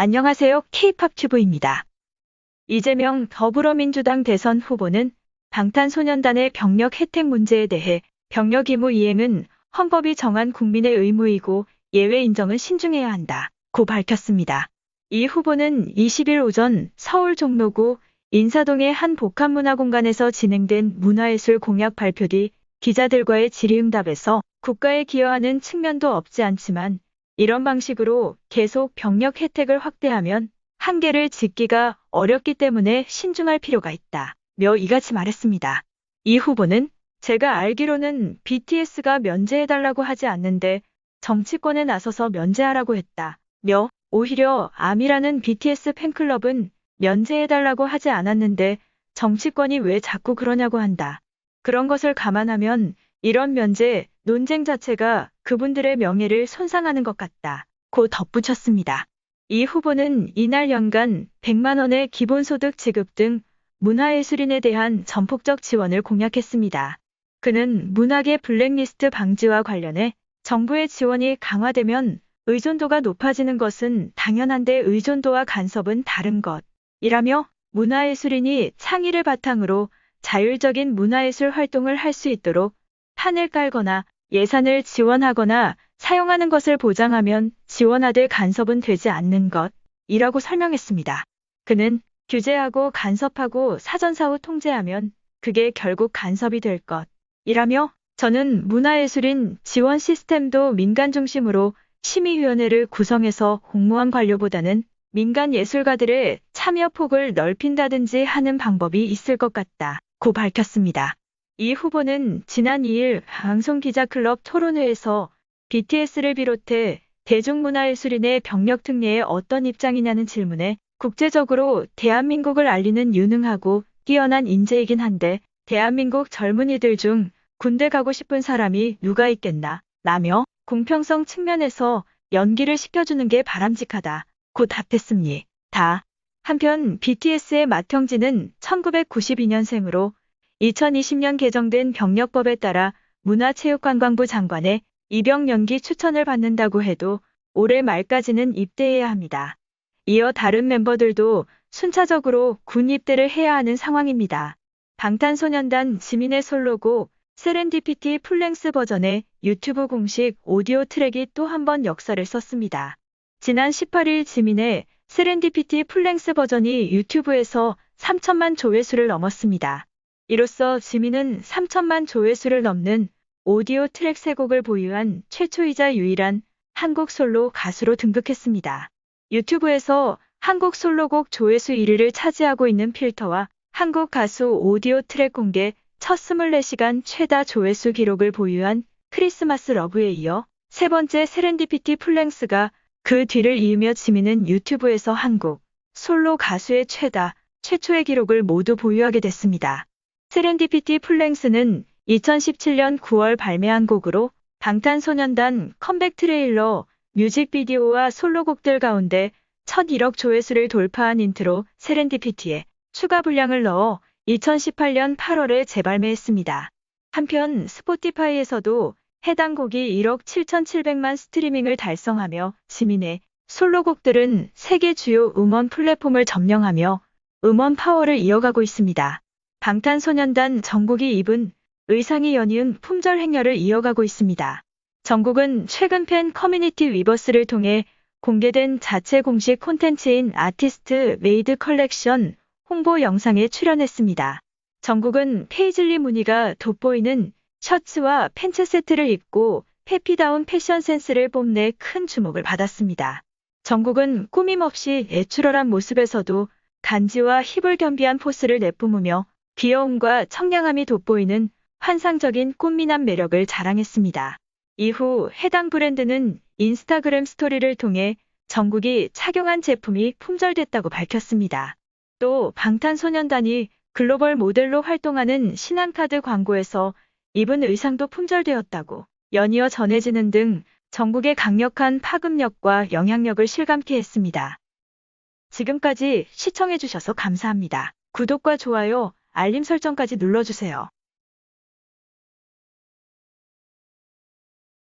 안녕하세요. K-팝 튜브입니다. 이재명 더불어민주당 대선 후보는 방탄소년단의 병력 혜택 문제에 대해 병력 의무 이행은 헌법이 정한 국민의 의무이고 예외 인정은 신중해야 한다고 밝혔습니다. 이 후보는 20일 오전 서울 종로구 인사동의 한 복합문화공간에서 진행된 문화예술 공약 발표 뒤 기자들과의 질의응답에서 국가에 기여하는 측면도 없지 않지만 이런 방식으로 계속 병력 혜택을 확대하면 한계를 짓기가 어렵기 때문에 신중할 필요가 있다며 이같이 말했습니다. 이 후보는 제가 알기로는 BTS가 면제해달라고 하지 않는데 정치권에 나서서 면제하라고 했다며 오히려 아미라는 BTS 팬클럽은 면제해달라고 하지 않았는데 정치권이 왜 자꾸 그러냐고 한다. 그런 것을 감안하면 이런 면제 논쟁 자체가 그분들의 명예를 손상하는 것 같다고 덧붙였습니다. 이 후보는 이날 연간 100만 원의 기본소득 지급 등 문화예술인에 대한 전폭적 지원을 공약했습니다. 그는 문학의 블랙리스트 방지와 관련해 정부의 지원이 강화되면 의존도가 높아지는 것은 당연한데 의존도와 간섭은 다른 것이라며 문화예술인이 창의를 바탕으로 자율적인 문화예술 활동을 할 수 있도록 판을 깔거나 예산을 지원하거나 사용하는 것을 보장하면 지원하되 간섭은 되지 않는 것이라고 설명했습니다. 그는 규제하고 간섭하고 사전사후 통제하면 그게 결국 간섭이 될 것이라며 저는 문화예술인 지원 시스템도 민간 중심으로 심의위원회를 구성해서 공무원 관료보다는 민간 예술가들의 참여 폭을 넓힌다든지 하는 방법이 있을 것 같다고 밝혔습니다. 이 후보는 지난 2일 방송기자클럽 토론회에서 BTS를 비롯해 대중문화예술인의 병력 특례에 어떤 입장이냐는 질문에 국제적으로 대한민국을 알리는 유능하고 뛰어난 인재이긴 한데 대한민국 젊은이들 중 군대 가고 싶은 사람이 누가 있겠나 라며 공평성 측면에서 연기를 시켜주는 게 바람직하다고 답했습니다. 한편 BTS의 맏형제는 1992년생으로 2020년 개정된 병력법에 따라 문화체육관광부 장관의 입영 연기 추천을 받는다고 해도 올해 말까지는 입대해야 합니다. 이어 다른 멤버들도 순차적으로 군 입대를 해야 하는 상황입니다. 방탄소년단 지민의 솔로곡 세렌디피티 풀랭스 버전의 유튜브 공식 오디오 트랙이 또 한 번 역사를 썼습니다. 지난 18일 지민의 세렌디피티 풀랭스 버전이 유튜브에서 3천만 조회수를 넘었습니다. 이로써 지민은 3천만 조회수를 넘는 오디오 트랙 3곡을 보유한 최초이자 유일한 한국 솔로 가수로 등극했습니다. 유튜브에서 한국 솔로곡 조회수 1위를 차지하고 있는 필터와 한국 가수 오디오 트랙 공개 첫 24시간 최다 조회수 기록을 보유한 크리스마스 러브에 이어 세 번째 세렌디피티 풀랭스가 그 뒤를 이으며 지민은 유튜브에서 한국 솔로 가수의 최초의 기록을 모두 보유하게 됐습니다. 세렌디피티 풀랭스는 2017년 9월 발매한 곡으로 방탄소년단 컴백 트레일러 뮤직비디오와 솔로곡들 가운데 첫 1억 조회수를 돌파한 인트로 세렌디피티에 추가 분량을 넣어 2018년 8월에 재발매했습니다. 한편 스포티파이에서도 해당 곡이 1억 7,700만 스트리밍을 달성하며 지민의 솔로곡들은 세계 주요 음원 플랫폼을 점령하며 음원 파워를 이어가고 있습니다. 방탄소년단 정국이 입은 의상이 연이은 품절 행렬을 이어가고 있습니다. 정국은 최근 팬 커뮤니티 위버스를 통해 공개된 자체 공식 콘텐츠인 아티스트 메이드 컬렉션 홍보 영상에 출연했습니다. 정국은 페이즐리 무늬가 돋보이는 셔츠와 팬츠 세트를 입고 해피다운 패션 센스를 뽐내 큰 주목을 받았습니다. 정국은 꾸밈없이 내추럴한 모습에서도 간지와 힙을 겸비한 포스를 내뿜으며 귀여움과 청량함이 돋보이는 환상적인 꽃미남 매력을 자랑했습니다. 이후 해당 브랜드는 인스타그램 스토리를 통해 정국이 착용한 제품이 품절됐다고 밝혔습니다. 또 방탄소년단이 글로벌 모델로 활동하는 신한카드 광고에서 입은 의상도 품절되었다고 연이어 전해지는 등 정국의 강력한 파급력과 영향력을 실감케 했습니다. 지금까지 시청해주셔서 감사합니다. 구독과 좋아요, 알림 설정까지 눌러주세요.